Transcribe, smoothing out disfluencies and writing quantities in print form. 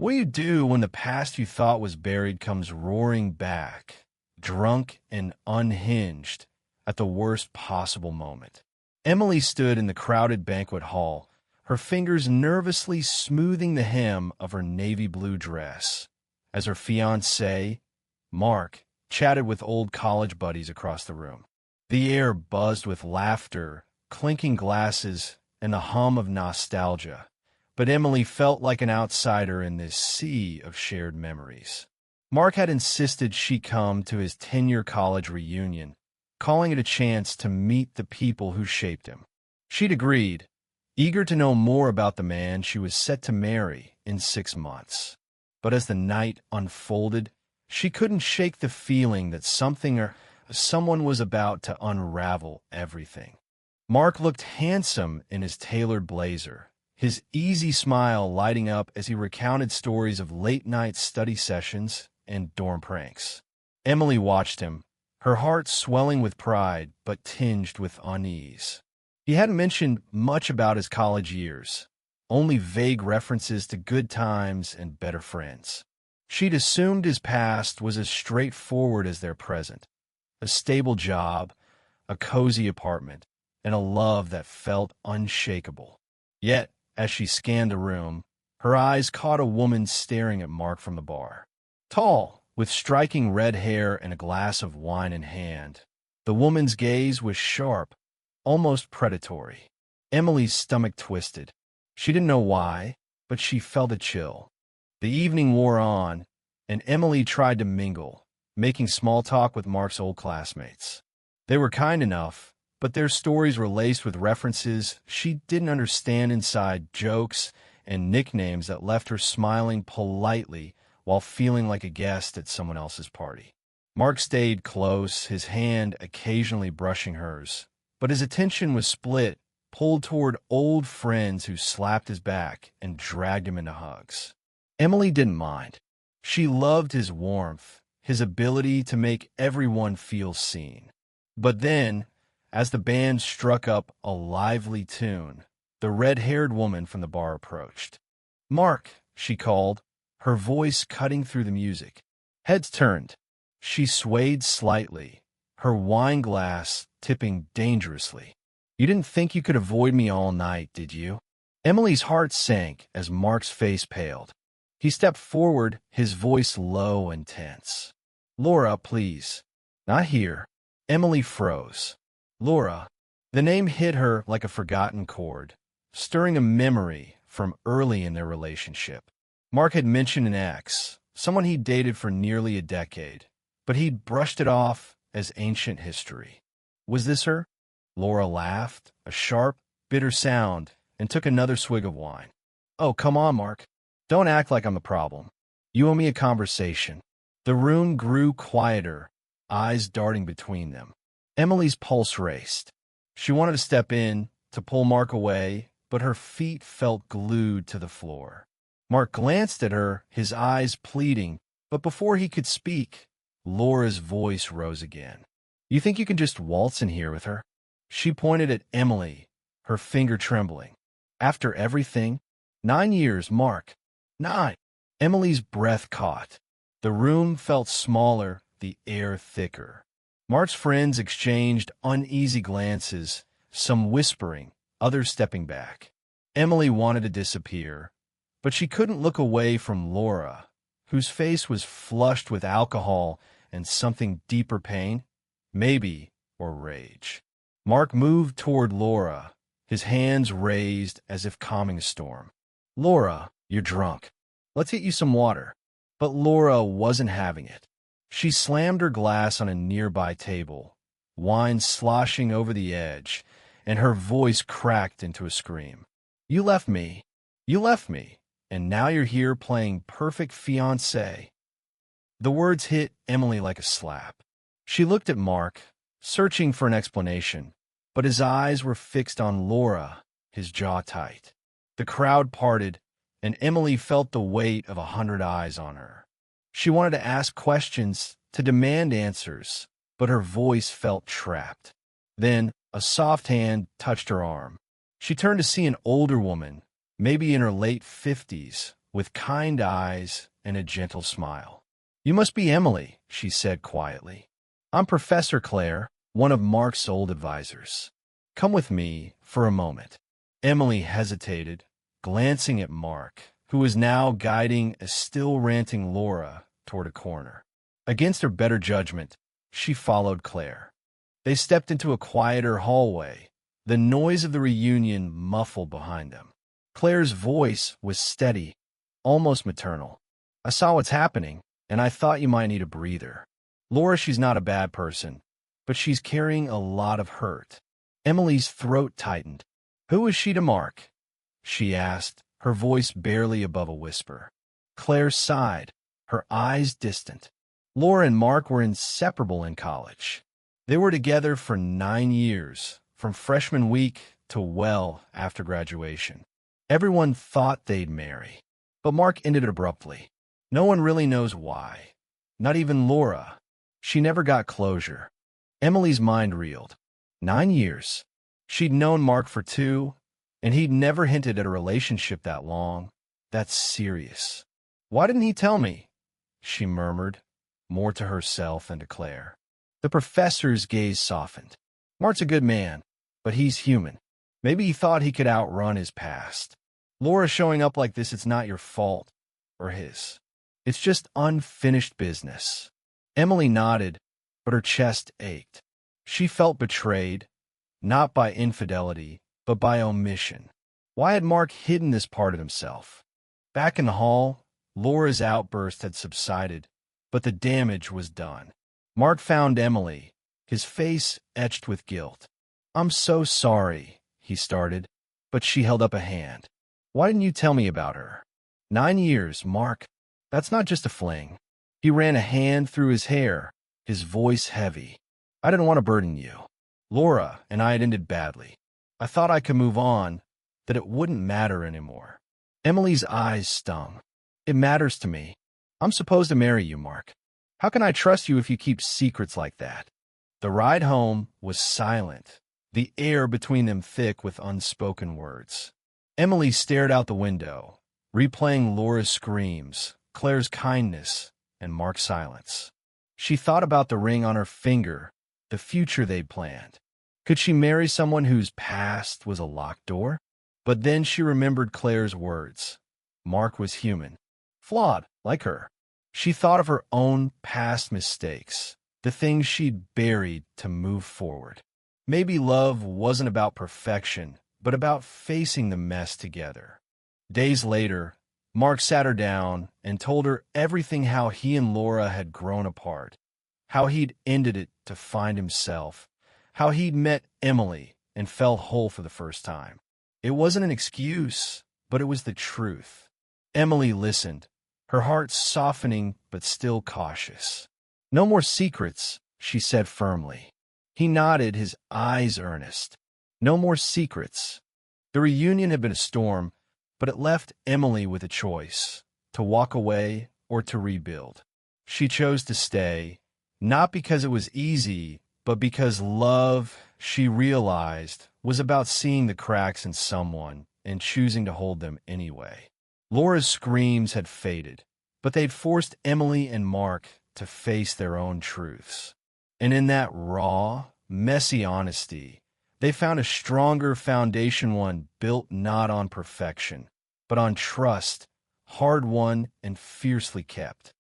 What do you do when the past you thought was buried comes roaring back, drunk and unhinged, at the worst possible moment? Emily stood in the crowded banquet hall, her fingers nervously smoothing the hem of her navy blue dress, as her fiancé, Mark, chatted with old college buddies across the room. The air buzzed with laughter, clinking glasses, and the hum of nostalgia. But Emily felt like an outsider in this sea of shared memories. Mark had insisted she come to his 10-year college reunion, calling it a chance to meet the people who shaped him. She'd agreed, eager to know more about the man she was set to marry in 6 months. But as the night unfolded, she couldn't shake the feeling that something or someone was about to unravel everything. Mark looked handsome in his tailored blazer, his easy smile lighting up as he recounted stories of late-night study sessions and dorm pranks. Emily watched him, her heart swelling with pride but tinged with unease. He hadn't mentioned much about his college years, only vague references to good times and better friends. She'd assumed his past was as straightforward as their present. A stable job, a cozy apartment, and a love that felt unshakable. Yet, as she scanned the room, her eyes caught a woman staring at Mark from the bar. Tall, with striking red hair and a glass of wine in hand, the woman's gaze was sharp, almost predatory. Emily's stomach twisted. She didn't know why, but she felt a chill. The evening wore on, and Emily tried to mingle, making small talk with Mark's old classmates. They were kind enough, but their stories were laced with references she didn't understand, inside jokes and nicknames that left her smiling politely while feeling like a guest at someone else's party. Mark stayed close, his hand occasionally brushing hers, but his attention was split, pulled toward old friends who slapped his back and dragged him into hugs. Emily didn't mind. She loved his warmth, his ability to make everyone feel seen. But then, as the band struck up a lively tune, the red-haired woman from the bar approached. "Mark," she called, her voice cutting through the music. Heads turned. She swayed slightly, her wine glass tipping dangerously. "You didn't think you could avoid me all night, did you?" Emily's heart sank as Mark's face paled. He stepped forward, his voice low and tense. "Laura, please." "Not here." Emily froze. Laura. The name hit her like a forgotten chord, stirring a memory from early in their relationship. Mark had mentioned an ex, someone he'd dated for nearly a decade, but he'd brushed it off as ancient history. Was this her? Laura laughed, a sharp, bitter sound, and took another swig of wine. "Oh, come on, Mark. Don't act like I'm the problem. You owe me a conversation." The room grew quieter, eyes darting between them. Emily's pulse raced. She wanted to step in, to pull Mark away, but her feet felt glued to the floor. Mark glanced at her, his eyes pleading, but before he could speak, Laura's voice rose again. "You think you can just waltz in here with her?" She pointed at Emily, her finger trembling. "After everything? 9 years, Mark. 9." Emily's breath caught. The room felt smaller, the air thicker. Mark's friends exchanged uneasy glances, some whispering, others stepping back. Emily wanted to disappear, but she couldn't look away from Laura, whose face was flushed with alcohol and something deeper pain, maybe, or rage. Mark moved toward Laura, his hands raised as if calming a storm. "Laura, you're drunk. Let's get you some water." But Laura wasn't having it. She slammed her glass on a nearby table, wine sloshing over the edge, and her voice cracked into a scream. "You left me. You left me. And now you're here playing perfect fiancé." The words hit Emily like a slap. She looked at Mark, searching for an explanation, but his eyes were fixed on Laura, his jaw tight. The crowd parted, and Emily felt the weight of 100 eyes on her. She wanted to ask questions, to demand answers, but her voice felt trapped. Then, a soft hand touched her arm. She turned to see an older woman, maybe in her late 50s, with kind eyes and a gentle smile. "You must be Emily," she said quietly. "I'm Professor Claire, one of Mark's old advisors. Come with me for a moment." Emily hesitated, glancing at Mark, who was now guiding a still ranting Laura toward a corner. Against her better judgment, she followed Claire. They stepped into a quieter hallway, the noise of the reunion muffled behind them. Claire's voice was steady, almost maternal. "I saw what's happening, and I thought you might need a breather. Laura, she's not a bad person, but she's carrying a lot of hurt." Emily's throat tightened. "Who is she to Mark?" she asked, her voice barely above a whisper. Claire sighed, her eyes distant. Laura and Mark were inseparable in college. They were together for 9 years, from freshman week to well after graduation. Everyone thought they'd marry, but Mark ended abruptly. No one really knows why. Not even Laura. She never got closure. Emily's mind reeled. 9 years. She'd known Mark for 2, and he'd never hinted at a relationship that long. That's serious. "Why didn't he tell me?" she murmured, more to herself than to Claire. The professor's gaze softened. "Mark's a good man, but he's human. Maybe he thought he could outrun his past. Laura showing up like this, it's not your fault, or his. It's just unfinished business." Emily nodded, but her chest ached. She felt betrayed, not by infidelity, but by omission. Why had Mark hidden this part of himself? Back in the hall, Laura's outburst had subsided, but the damage was done. Mark found Emily, his face etched with guilt. "I'm so sorry," he started, but she held up a hand. "Why didn't you tell me about her?" 9 years, Mark. That's not just a fling. He ran a hand through his hair, his voice heavy. "I didn't want to burden you. Laura and I had ended badly. I thought I could move on, that it wouldn't matter anymore." Emily's eyes stung. "It matters to me. I'm supposed to marry you, Mark. How can I trust you if you keep secrets like that?" The ride home was silent, the air between them thick with unspoken words. Emily stared out the window, replaying Laura's screams, Claire's kindness, and Mark's silence. She thought about the ring on her finger, the future they'd planned. Could she marry someone whose past was a locked door? But then she remembered Claire's words. Mark was human, flawed, like her. She thought of her own past mistakes, the things she'd buried to move forward. Maybe love wasn't about perfection, but about facing the mess together. Days later, Mark sat her down and told her everything, how he and Laura had grown apart, how he'd ended it to find himself, how he'd met Emily and felt whole for the first time. It wasn't an excuse, but it was the truth. Emily listened, her heart softening but still cautious. "No more secrets," she said firmly. He nodded, his eyes earnest. No more secrets. The reunion had been a storm, but it left Emily with a choice, to walk away or to rebuild. She chose to stay, not because it was easy, but because love, she realized, was about seeing the cracks in someone and choosing to hold them anyway. Laura's screams had faded, but they'd forced Emily and Mark to face their own truths. And in that raw, messy honesty, they found a stronger foundation, one built not on perfection, but on trust, hard-won and fiercely kept.